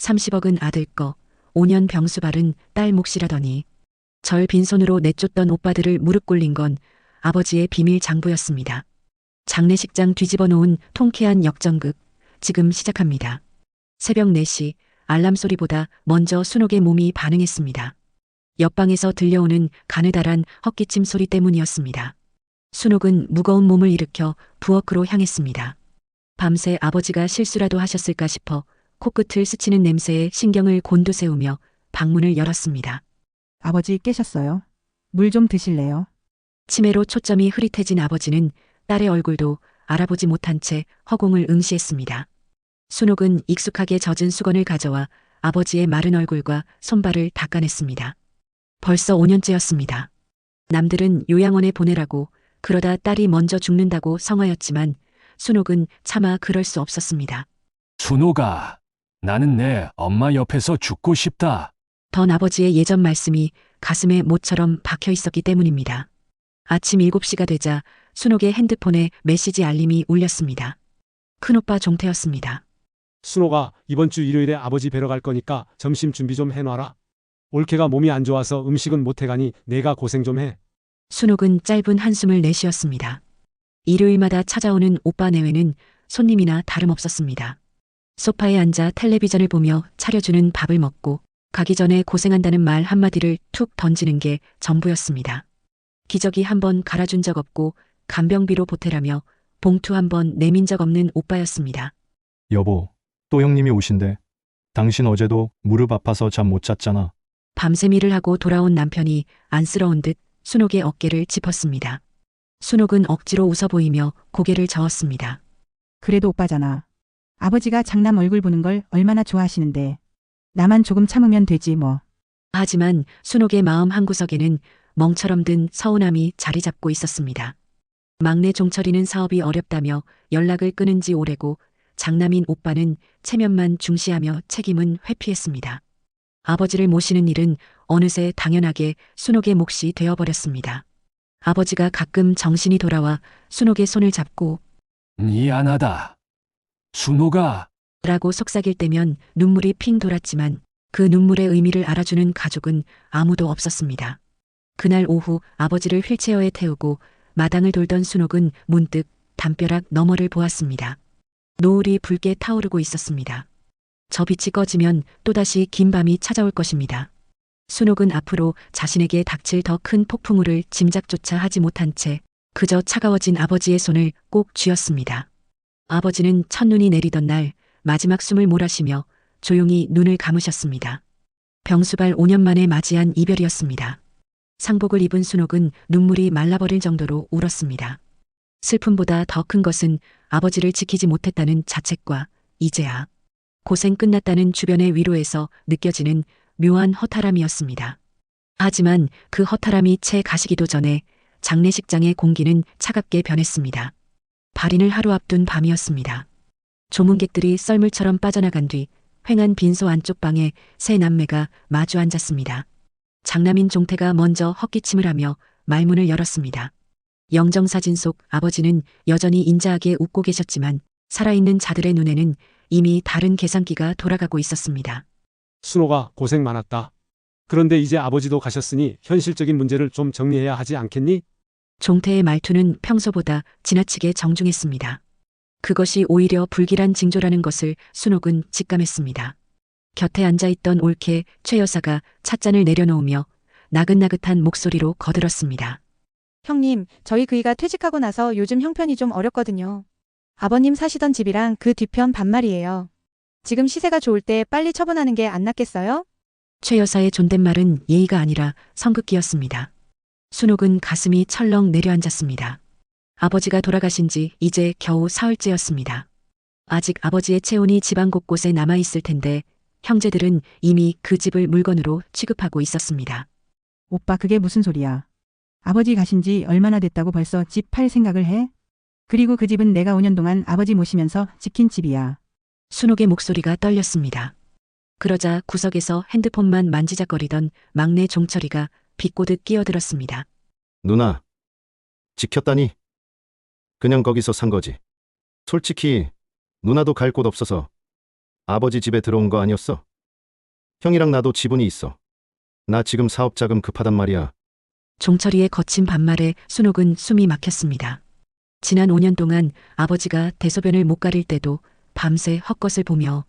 30억은 아들 거, 5년 병수발은 딸 몫이라더니 절 빈손으로 내쫓던 오빠들을 무릎 꿇린 건 아버지의 비밀 장부였습니다. 장례식장 뒤집어 놓은 통쾌한 역전극, 지금 시작합니다. 새벽 4시, 알람 소리보다 먼저 순옥의 몸이 반응했습니다. 옆방에서 들려오는 가느다란 헛기침 소리 때문이었습니다. 순옥은 무거운 몸을 일으켜 부엌으로 향했습니다. 밤새 아버지가 실수라도 하셨을까 싶어 코끝을 스치는 냄새에 신경을 곤두세우며 방문을 열었습니다. 아버지 깨셨어요? 물 좀 드실래요? 치매로 초점이 흐릿해진 아버지는 딸의 얼굴도 알아보지 못한 채 허공을 응시했습니다. 순옥은 익숙하게 젖은 수건을 가져와 아버지의 마른 얼굴과 손발을 닦아냈습니다. 벌써 5년째였습니다. 남들은 요양원에 보내라고 그러다 딸이 먼저 죽는다고 성화였지만 순옥은 차마 그럴 수 없었습니다. 순옥아, 나는 내 엄마 옆에서 죽고 싶다. 던 아버지의 예전 말씀이 가슴에 못처럼 박혀 있었기 때문입니다. 아침 7시가 되자 순옥의 핸드폰에 메시지 알림이 울렸습니다. 큰오빠 종태였습니다. 순옥아, 이번 주 일요일에 아버지 뵈러 갈 거니까 점심 준비 좀 해놔라. 올케가 몸이 안 좋아서 음식은 못 해가니 내가 고생 좀 해. 순옥은 짧은 한숨을 내쉬었습니다. 일요일마다 찾아오는 오빠 내외는 손님이나 다름없었습니다. 소파에 앉아 텔레비전을 보며 차려주는 밥을 먹고 가기 전에 고생한다는 말 한마디를 툭 던지는 게 전부였습니다. 기저귀 한 번 갈아준 적 없고 간병비로 보태라며 봉투 한 번 내민 적 없는 오빠였습니다. 여보, 또 형님이 오신대. 당신 어제도 무릎 아파서 잠 못 잤잖아. 밤샘 일을 하고 돌아온 남편이 안쓰러운 듯 순옥의 어깨를 짚었습니다. 순옥은 억지로 웃어 보이며 고개를 저었습니다. 그래도 오빠잖아. 아버지가 장남 얼굴 보는 걸 얼마나 좋아하시는데. 나만 조금 참으면 되지 뭐. 하지만 순옥의 마음 한구석에는 멍처럼 든 서운함이 자리 잡고 있었습니다. 막내 종철이는 사업이 어렵다며 연락을 끊은 지 오래고 장남인 오빠는 체면만 중시하며 책임은 회피했습니다. 아버지를 모시는 일은 어느새 당연하게 순옥의 몫이 되어버렸습니다. 아버지가 가끔 정신이 돌아와 순옥의 손을 잡고 미안하다. 순옥아, 라고 속삭일 때면 눈물이 핑 돌았지만 그 눈물의 의미를 알아주는 가족은 아무도 없었습니다. 그날 오후 아버지를 휠체어에 태우고 마당을 돌던 순옥은 문득 담벼락 너머를 보았습니다. 노을이 붉게 타오르고 있었습니다. 저 빛이 꺼지면 또다시 긴 밤이 찾아올 것입니다. 순옥은 앞으로 자신에게 닥칠 더 큰 폭풍우를 짐작조차 하지 못한 채 그저 차가워진 아버지의 손을 꼭 쥐었습니다. 아버지는 첫눈이 내리던 날 마지막 숨을 몰아쉬며 조용히 눈을 감으셨습니다. 병수발 5년 만에 맞이한 이별이었습니다. 상복을 입은 순옥은 눈물이 말라버릴 정도로 울었습니다. 슬픔보다 더 큰 것은 아버지를 지키지 못했다는 자책과 이제야 고생 끝났다는 주변의 위로에서 느껴지는 묘한 허탈함이었습니다. 하지만 그 허탈함이 채 가시기도 전에 장례식장의 공기는 차갑게 변했습니다. 발인을 하루 앞둔 밤이었습니다. 조문객들이 썰물처럼 빠져나간 뒤 횡한 빈소 안쪽 방에 세 남매가 마주 앉았습니다. 장남인 종태가 먼저 헛기침을 하며 말문을 열었습니다. 영정사진 속 아버지는 여전히 인자하게 웃고 계셨지만 살아있는 자들의 눈에는 이미 다른 계산기가 돌아가고 있었습니다. 순옥아, 고생 많았다. 그런데 이제 아버지도 가셨으니 현실적인 문제를 좀 정리해야 하지 않겠니? 종태의 말투는 평소보다 지나치게 정중했습니다. 그것이 오히려 불길한 징조라는 것을 순옥은 직감했습니다. 곁에 앉아있던 올케 최 여사가 찻잔을 내려놓으며 나긋나긋한 목소리로 거들었습니다. 형님, 저희 그이가 퇴직하고 나서 요즘 형편이 좀 어렵거든요. 아버님 사시던 집이랑 그 뒤편 반말이에요. 지금 시세가 좋을 때 빨리 처분하는 게 안 낫겠어요? 최 여사의 존댓말은 예의가 아니라 성극기였습니다. 순옥은 가슴이 철렁 내려앉았습니다. 아버지가 돌아가신 지 이제 겨우 사흘째였습니다. 아직 아버지의 체온이 집안 곳곳에 남아있을 텐데 형제들은 이미 그 집을 물건으로 취급하고 있었습니다. 오빠 그게 무슨 소리야. 아버지 가신 지 얼마나 됐다고 벌써 집 팔 생각을 해? 그리고 그 집은 내가 5년 동안 아버지 모시면서 지킨 집이야. 순옥의 목소리가 떨렸습니다. 그러자 구석에서 핸드폰만 만지작거리던 막내 종철이가 비꼬듯 끼어들었습니다. 누나, 지켰다니? 그냥 거기서 산 거지. 솔직히 누나도 갈 곳 없어서 아버지 집에 들어온 거 아니었어? 형이랑 나도 지분이 있어. 나 지금 사업 자금 급하단 말이야. 종철이의 거친 반말에 순옥은 숨이 막혔습니다. 지난 5년 동안 아버지가 대소변을 못 가릴 때도 밤새 헛것을 보며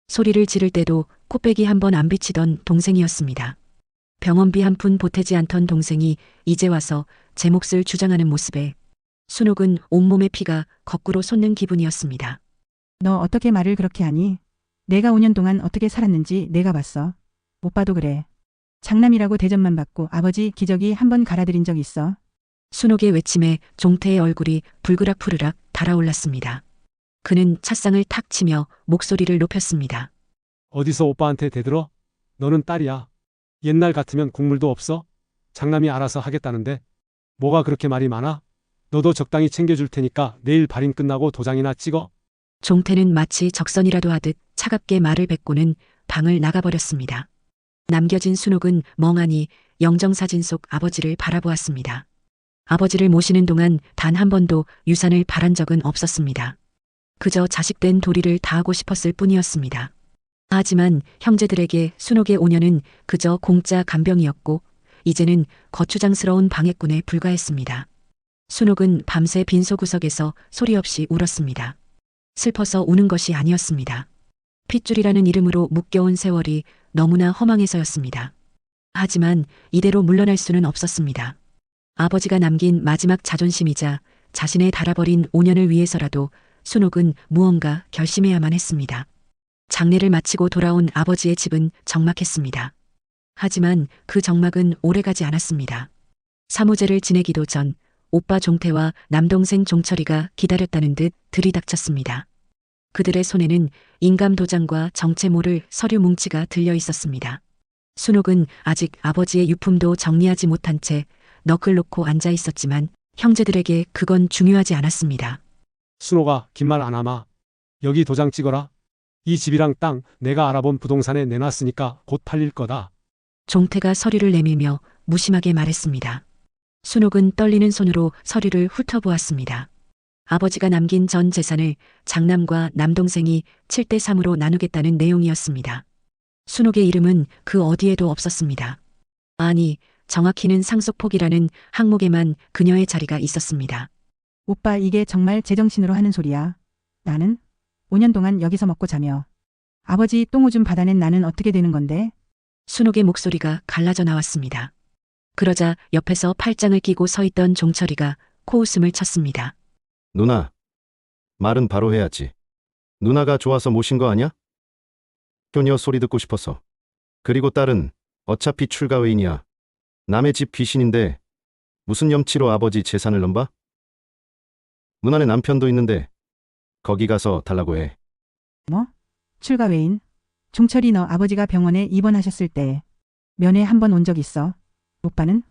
소리를 지를 때도 코빼기 한 번 안 비치던 동생이었습니다. 병원비 한 푼 보태지 않던 동생이 이제 와서 제 몫을 주장하는 모습에 순옥은 온몸의 피가 거꾸로 솟는 기분이었습니다. 너 어떻게 말을 그렇게 하니? 내가 5년 동안 어떻게 살았는지 내가 봤어. 오빠도 그래. 장남이라고 대접만 받고 아버지 기저귀 한 번 갈아들인 적 있어? 순옥의 외침에 종태의 얼굴이 불그락푸르락 달아올랐습니다. 그는 찻상을 탁 치며 목소리를 높였습니다. 어디서 오빠한테 대들어? 너는 딸이야. 옛날 같으면 국물도 없어? 장남이 알아서 하겠다는데. 뭐가 그렇게 말이 많아? 너도 적당히 챙겨줄 테니까 내일 발인 끝나고 도장이나 찍어. 종태는 마치 적선이라도 하듯 차갑게 말을 뱉고는 방을 나가버렸습니다. 남겨진 순옥은 멍하니 영정사진 속 아버지를 바라보았습니다. 아버지를 모시는 동안 단 한 번도 유산을 바란 적은 없었습니다. 그저 자식된 도리를 다하고 싶었을 뿐이었습니다. 하지만 형제들에게 순옥의 5년은 그저 공짜 간병이었고 이제는 거추장스러운 방해꾼에 불과했습니다. 순옥은 밤새 빈소구석에서 소리 없이 울었습니다. 슬퍼서 우는 것이 아니었습니다. 핏줄이라는 이름으로 묶여온 세월이 너무나 허망해서였습니다. 하지만 이대로 물러날 수는 없었습니다. 아버지가 남긴 마지막 자존심이자 자신의 달아버린 5년을 위해서라도 순옥은 무언가 결심해야만 했습니다. 장례를 마치고 돌아온 아버지의 집은 적막했습니다. 하지만 그 적막은 오래가지 않았습니다. 사무제를 지내기도 전 오빠 종태와 남동생 종철이가 기다렸다는 듯 들이닥쳤습니다. 그들의 손에는 인감 도장과 정체 모를 서류 뭉치가 들려 있었습니다. 순옥은 아직 아버지의 유품도 정리하지 못한 채 넋을 놓고 앉아 있었지만 형제들에게 그건 중요하지 않았습니다. 순옥아, 긴 말 안 하마. 여기 도장 찍어라. 이 집이랑 땅 내가 알아본 부동산에 내놨으니까 곧 팔릴 거다. 종태가 서류를 내밀며 무심하게 말했습니다. 순옥은 떨리는 손으로 서류를 훑어보았습니다. 아버지가 남긴 전 재산을 장남과 남동생이 7대3으로 나누겠다는 내용이었습니다. 순옥의 이름은 그 어디에도 없었습니다. 아니, 정확히는 상속폭이라는 항목에만 그녀의 자리가 있었습니다. 오빠 이게 정말 제정신으로 하는 소리야. 나는 5년 동안 여기서 먹고 자며 아버지 똥오줌 받아낸 나는 어떻게 되는 건데? 순옥의 목소리가 갈라져 나왔습니다. 그러자 옆에서 팔짱을 끼고 서 있던 종철이가 코웃음을 쳤습니다. 누나, 말은 바로 해야지. 누나가 좋아서 모신 거 아냐? 효녀 소리 듣고 싶어서. 그리고 딸은 어차피 출가 외인이야. 남의 집 귀신인데 무슨 염치로 아버지 재산을 넘봐? 누나네 남편도 있는데 거기 가서 달라고 해. 뭐? 출가 외인? 종철이 너 아버지가 병원에 입원하셨을 때 면회 한 번 온 적 있어? 오빠는?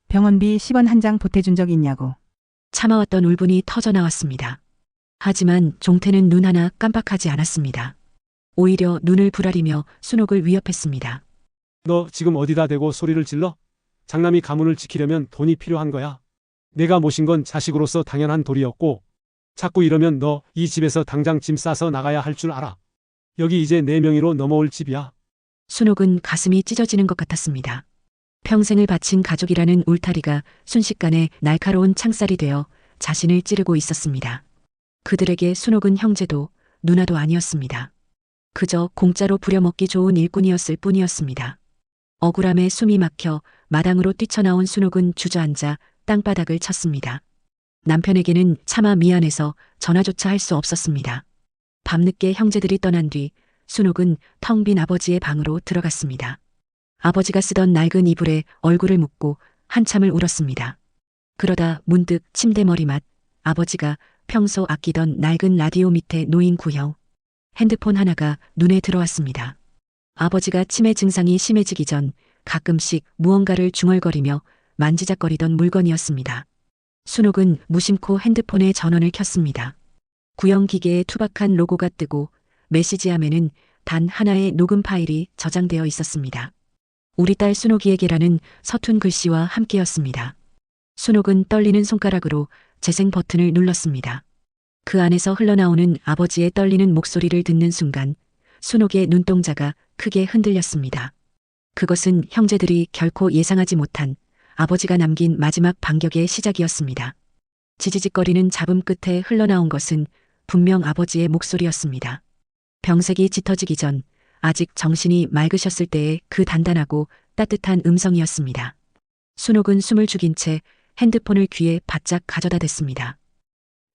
병원비 10원 한 장 보태준 적 있냐고. 참아왔던 울분이 터져 나왔습니다. 하지만 종태는 눈 하나 깜빡하지 않았습니다. 오히려 눈을 부라리며 순옥을 위협했습니다. 너 지금 어디다 대고 소리를 질러? 장남이 가문을 지키려면 돈이 필요한 거야. 내가 모신 건 자식으로서 당연한 도리였고 자꾸 이러면 너 이 집에서 당장 짐 싸서 나가야 할 줄 알아. 여기 이제 내 명의로 넘어올 집이야. 순옥은 가슴이 찢어지는 것 같았습니다. 평생을 바친 가족이라는 울타리가 순식간에 날카로운 창살이 되어 자신을 찌르고 있었습니다. 그들에게 순옥은 형제도 누나도 아니었습니다. 그저 공짜로 부려먹기 좋은 일꾼이었을 뿐이었습니다. 억울함에 숨이 막혀 마당으로 뛰쳐나온 순옥은 주저앉아 땅바닥을 쳤습니다. 남편에게는 차마 미안해서 전화조차 할 수 없었습니다. 밤늦게 형제들이 떠난 뒤 순옥은 텅 빈 아버지의 방으로 들어갔습니다. 아버지가 쓰던 낡은 이불에 얼굴을 묻고 한참을 울었습니다. 그러다 문득 침대 머리맡 아버지가 평소 아끼던 낡은 라디오 밑에 놓인 구형 핸드폰 하나가 눈에 들어왔습니다. 아버지가 치매 증상이 심해지기 전 가끔씩 무언가를 중얼거리며 만지작거리던 물건이었습니다. 순옥은 무심코 핸드폰의 전원을 켰습니다. 구형 기계에 투박한 로고가 뜨고 메시지함에는 단 하나의 녹음 파일이 저장되어 있었습니다. 우리 딸 순옥이에게라는 서툰 글씨와 함께였습니다. 순옥은 떨리는 손가락으로 재생 버튼을 눌렀습니다. 그 안에서 흘러나오는 아버지의 떨리는 목소리를 듣는 순간 순옥의 눈동자가 크게 흔들렸습니다. 그것은 형제들이 결코 예상하지 못한 아버지가 남긴 마지막 반격의 시작이었습니다. 지지직거리는 잡음 끝에 흘러나온 것은 분명 아버지의 목소리였습니다. 병색이 짙어지기 전 아직 정신이 맑으셨을 때의 그 단단하고 따뜻한 음성이었습니다. 순옥은 숨을 죽인 채 핸드폰을 귀에 바짝 가져다 댔습니다.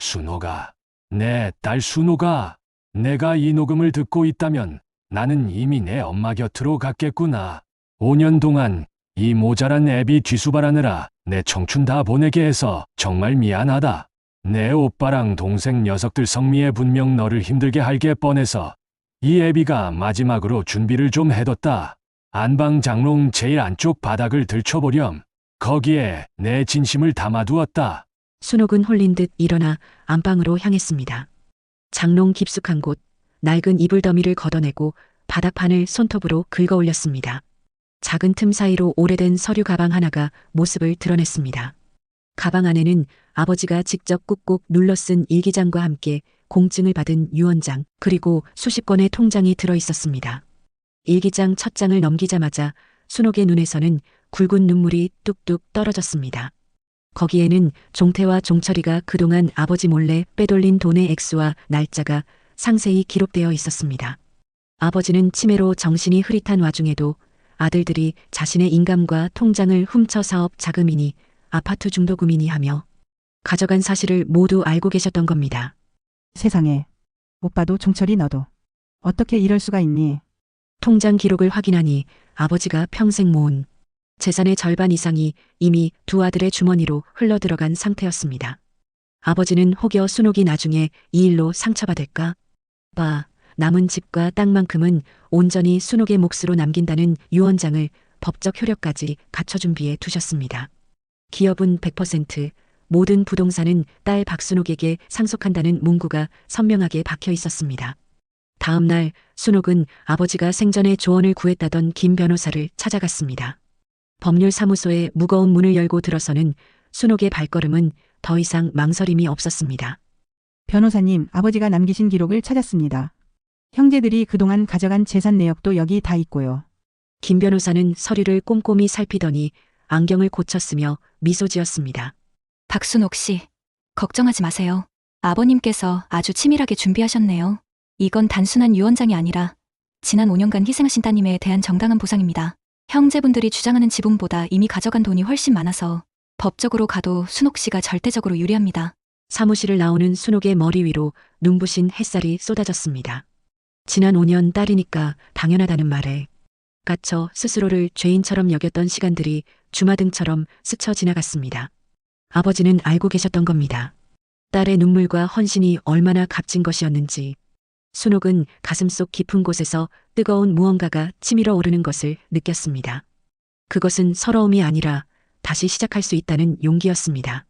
순호가, 내 딸 순호가, 내가 이 녹음을 듣고 있다면 나는 이미 내 엄마 곁으로 갔겠구나. 5년 동안 이 모자란 애비 뒤수발하느라 내 청춘 다 보내게 해서 정말 미안하다. 내 오빠랑 동생 녀석들 성미에 분명 너를 힘들게 할게 뻔해서 이 애비가 마지막으로 준비를 좀 해뒀다. 안방 장롱 제일 안쪽 바닥을 들춰보렴. 거기에 내 진심을 담아두었다. 순옥은 홀린 듯 일어나 안방으로 향했습니다. 장롱 깊숙한 곳, 낡은 이불 더미를 걷어내고 바닥판을 손톱으로 긁어 올렸습니다. 작은 틈 사이로 오래된 서류 가방 하나가 모습을 드러냈습니다. 가방 안에는 아버지가 직접 꾹꾹 눌러 쓴 일기장과 함께 공증을 받은 유언장, 그리고 수십 건의 통장이 들어 있었습니다. 일기장 첫 장을 넘기자마자 순옥의 눈에서는 굵은 눈물이 뚝뚝 떨어졌습니다. 거기에는 종태와 종철이가 그동안 아버지 몰래 빼돌린 돈의 액수와 날짜가 상세히 기록되어 있었습니다. 아버지는 치매로 정신이 흐릿한 와중에도 아들들이 자신의 인감과 통장을 훔쳐 사업 자금이니 아파트 중도금이니 하며 가져간 사실을 모두 알고 계셨던 겁니다. 세상에. 오빠도 종철이 너도. 어떻게 이럴 수가 있니? 통장 기록을 확인하니 아버지가 평생 모은 재산의 절반 이상이 이미 두 아들의 주머니로 흘러들어간 상태였습니다. 아버지는 혹여 순옥이 나중에 이 일로 상처받을까 봐 남은 집과 땅만큼은 온전히 순옥의 몫으로 남긴다는 유언장을 법적 효력까지 갖춰 준비해 두셨습니다. 기업은 100%, 모든 부동산은 딸 박순옥에게 상속한다는 문구가 선명하게 박혀 있었습니다. 다음 날 순옥은 아버지가 생전에 조언을 구했다던 김 변호사를 찾아갔습니다. 법률사무소의 무거운 문을 열고 들어서는 순옥의 발걸음은 더 이상 망설임이 없었습니다. 변호사님, 아버지가 남기신 기록을 찾았습니다. 형제들이 그동안 가져간 재산 내역도 여기 다 있고요. 김 변호사는 서류를 꼼꼼히 살피더니 안경을 고쳤으며 미소 지었습니다. 박순옥 씨, 걱정하지 마세요. 아버님께서 아주 치밀하게 준비하셨네요. 이건 단순한 유언장이 아니라 지난 5년간 희생하신 따님에 대한 정당한 보상입니다. 형제분들이 주장하는 지분보다 이미 가져간 돈이 훨씬 많아서 법적으로 가도 순옥 씨가 절대적으로 유리합니다. 사무실을 나오는 순옥의 머리 위로 눈부신 햇살이 쏟아졌습니다. 지난 5년 딸이니까 당연하다는 말에 갇혀 스스로를 죄인처럼 여겼던 시간들이 주마등처럼 스쳐 지나갔습니다. 아버지는 알고 계셨던 겁니다. 딸의 눈물과 헌신이 얼마나 값진 것이었는지. 순옥은 가슴속 깊은 곳에서 뜨거운 무언가가 치밀어 오르는 것을 느꼈습니다. 그것은 서러움이 아니라 다시 시작할 수 있다는 용기였습니다.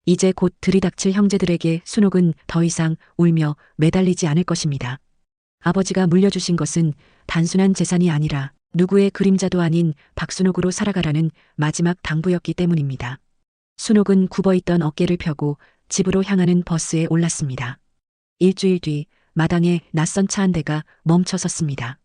이제 곧 들이닥칠 형제들에게 순옥은 더 이상 울며 매달리지 않을 것입니다. 아버지가 물려주신 것은 단순한 재산이 아니라 누구의 그림자도 아닌 박순옥으로 살아가라는 마지막 당부였기 때문입니다. 순옥은 굽어있던 어깨를 펴고 집으로 향하는 버스에 올랐습니다. 일주일 뒤 마당에 낯선 차 한 대가 멈춰섰습니다.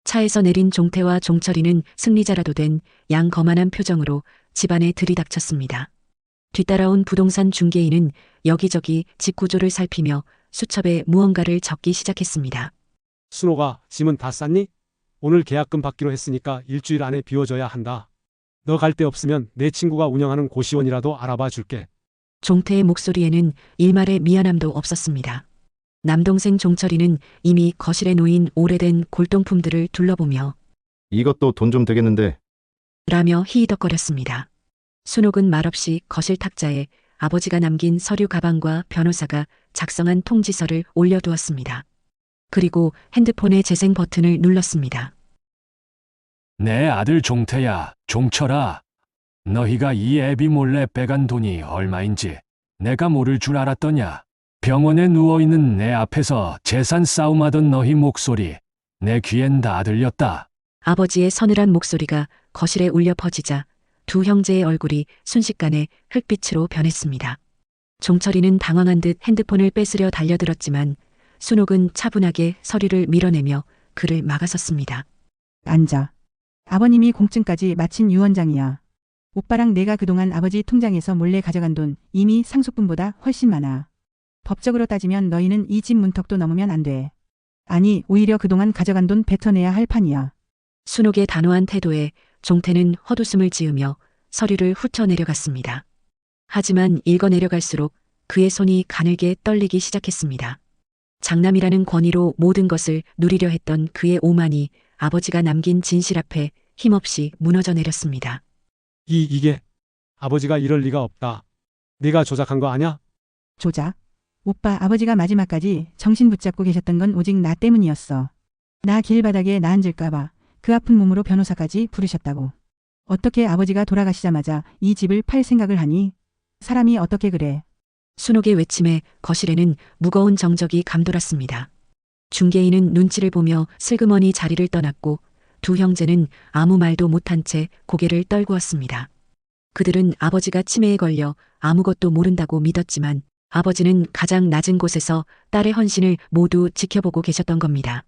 차에서 내린 종태와 종철이는 승리자라도 된 양거만한 표정으로 집안에 들이닥쳤습니다. 뒤따라온 부동산 중개인은 여기저기 집 구조를 살피며 수첩에 무언가를 적기 시작했습니다. 순옥아, 짐은 다 쌌니? 오늘 계약금 받기로 했으니까 일주일 안에 비워줘야 한다. 너 갈 데 없으면 내 친구가 운영하는 고시원이라도 알아봐 줄게. 종태의 목소리에는 일말의 미안함도 없었습니다. 남동생 종철이는 이미 거실에 놓인 오래된 골동품들을 둘러보며 이것도 돈 좀 되겠는데. 라며 히히덕거렸습니다. 순옥은 말없이 거실 탁자에 아버지가 남긴 서류 가방과 변호사가 작성한 통지서를 올려두었습니다. 그리고 핸드폰의 재생 버튼을 눌렀습니다. 내 아들 종태야, 종철아. 너희가 이 애비 몰래 빼간 돈이 얼마인지 내가 모를 줄 알았더냐. 병원에 누워있는 내 앞에서 재산 싸움하던 너희 목소리 내 귀엔 다 들렸다. 아버지의 서늘한 목소리가 거실에 울려 퍼지자 두 형제의 얼굴이 순식간에 흙빛으로 변했습니다. 종철이는 당황한 듯 핸드폰을 뺏으려 달려들었지만 순옥은 차분하게 서류를 밀어내며 그를 막아섰습니다. 앉아. 아버님이 공증까지 마친 유언장이야. 오빠랑 내가 그동안 아버지 통장에서 몰래 가져간 돈 이미 상속분보다 훨씬 많아. 법적으로 따지면 너희는 이 집 문턱도 넘으면 안 돼. 아니, 오히려 그동안 가져간 돈 뱉어내야 할 판이야. 순옥의 단호한 태도에 종태는 헛웃음을 지으며 서류를 훑어 내려갔습니다. 하지만 읽어 내려갈수록 그의 손이 가늘게 떨리기 시작했습니다. 장남이라는 권위로 모든 것을 누리려 했던 그의 오만이 아버지가 남긴 진실 앞에 힘없이 무너져 내렸습니다. 이게 아버지가 이럴 리가 없다. 네가 조작한 거 아냐? 조작. 오빠, 아버지가 마지막까지 정신 붙잡고 계셨던 건 오직 나 때문이었어. 나 길바닥에 나앉을까봐 그 아픈 몸으로 변호사까지 부르셨다고. 어떻게 아버지가 돌아가시자마자 이 집을 팔 생각을 하니? 사람이 어떻게 그래? 순옥의 외침에 거실에는 무거운 정적이 감돌았습니다. 중개인은 눈치를 보며 슬그머니 자리를 떠났고 두 형제는 아무 말도 못한 채 고개를 떨구었습니다. 그들은 아버지가 치매에 걸려 아무것도 모른다고 믿었지만 아버지는 가장 낮은 곳에서 딸의 헌신을 모두 지켜보고 계셨던 겁니다.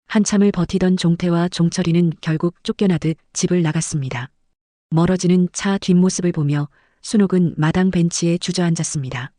한참을 버티던 종태와 종철이는 결국 쫓겨나듯 집을 나갔습니다. 멀어지는 차 뒷모습을 보며 순옥은 마당 벤치에 주저앉았습니다.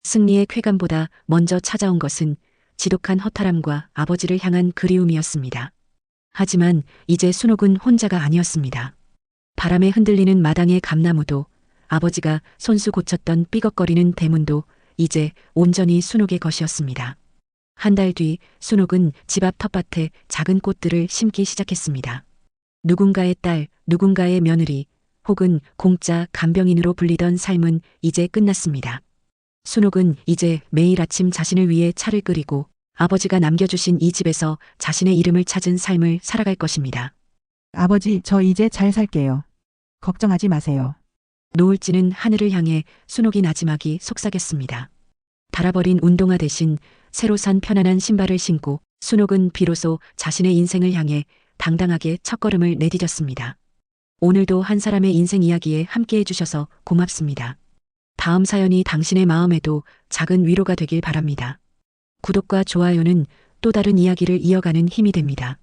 승리의 쾌감보다 먼저 찾아온 것은 지독한 허탈함과 아버지를 향한 그리움이었습니다. 하지만 이제 순옥은 혼자가 아니었습니다. 바람에 흔들리는 마당의 감나무도 아버지가 손수 고쳤던 삐걱거리는 대문도 이제 온전히 순옥의 것이었습니다. 한 달 뒤 순옥은 집 앞 텃밭에 작은 꽃들을 심기 시작했습니다. 누군가의 딸, 누군가의 며느리, 혹은 공짜 간병인으로 불리던 삶은 이제 끝났습니다. 순옥은 이제 매일 아침 자신을 위해 차를 끓이고 아버지가 남겨주신 이 집에서 자신의 이름을 찾은 삶을 살아갈 것입니다. 아버지, 저 이제 잘 살게요. 걱정하지 마세요. 노을 지는 하늘을 향해 순옥이 나지막이 속삭였습니다. 달아버린 운동화 대신 새로 산 편안한 신발을 신고 순옥은 비로소 자신의 인생을 향해 당당하게 첫걸음을 내디뎠습니다. 오늘도 한 사람의 인생 이야기에 함께 해주셔서 고맙습니다. 다음 사연이 당신의 마음에도 작은 위로가 되길 바랍니다. 구독과 좋아요는 또 다른 이야기를 이어가는 힘이 됩니다.